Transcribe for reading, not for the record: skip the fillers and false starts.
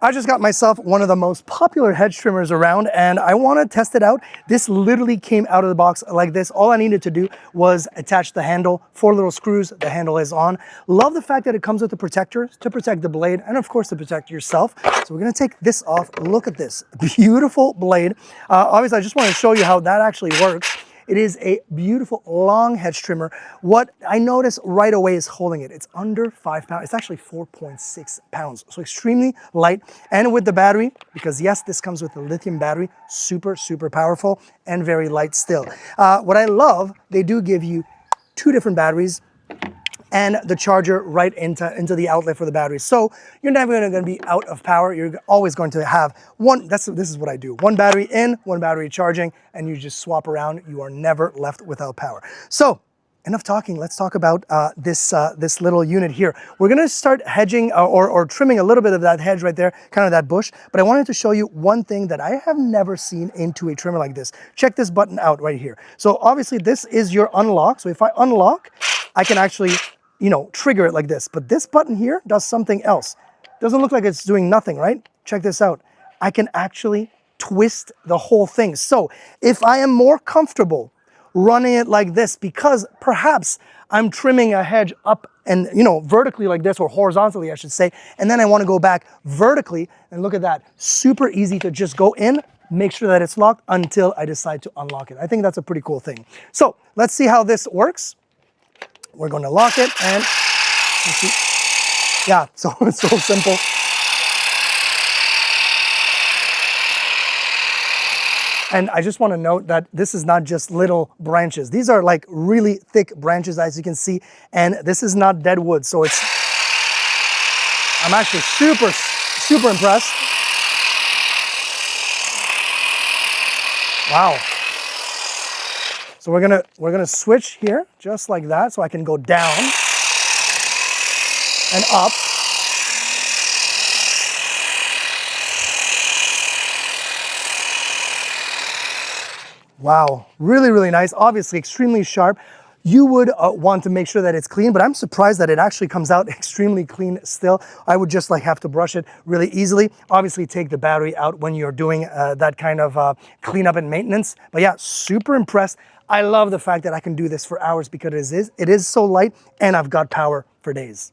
I just got myself one of the most popular hedge trimmers around and I want to test it out. This literally came out of the box like this. All I needed to do was attach the handle, 4 little screws, the handle is on. Love the fact that it comes with a protector to protect the blade and of course to protect yourself. So we're going to take this off. Look at this beautiful blade. Obviously I just want to show you how that actually works. It is a beautiful long hedge trimmer. What I notice right away is holding it. It's under 5 pounds. It's actually 4.6 pounds. So extremely light. And with the battery, because yes, this comes with a lithium battery, super, super powerful and very light still. What I love, they do give you 2 different batteries and the charger right into the outlet for the battery. So you're never going to be out of power. You're always going to have one, this is what I do. 1 battery in, 1 battery charging, and you just swap around. You are never left without power. So enough talking, let's talk about this little unit here. We're gonna start hedging or trimming a little bit of that hedge right there, kind of that bush, but I wanted to show you one thing that I have never seen into a trimmer like this. Check this button out right here. So obviously this is your unlock. So if I unlock, I can actually, trigger it like this. But this button here does something else. Doesn't look like it's doing nothing, right? Check this out. I can actually twist the whole thing. So if I am more comfortable running it like this, because perhaps I'm trimming a hedge up and, vertically like this, or horizontally, I should say, and then I want to go back vertically, and look at that. Super easy to just go in, make sure that it's locked until I decide to unlock it. I think that's a pretty cool thing. So let's see how this works. We're going to lock it and let's see. Yeah, so it's so simple. And I just want to note that this is not just little branches. These are like really thick branches, as you can see, and this is not dead wood. So I'm actually super, super impressed. Wow. So we're gonna switch here just like that, so I can go down and up. Wow, really, really nice. Obviously extremely sharp. You would want to make sure that it's clean, but I'm surprised that it actually comes out extremely clean still. I would just have to brush it really easily. Obviously take the battery out when you're doing that kind of cleanup and maintenance. But yeah, super impressed. I love the fact that I can do this for hours because it is so light and I've got power for days.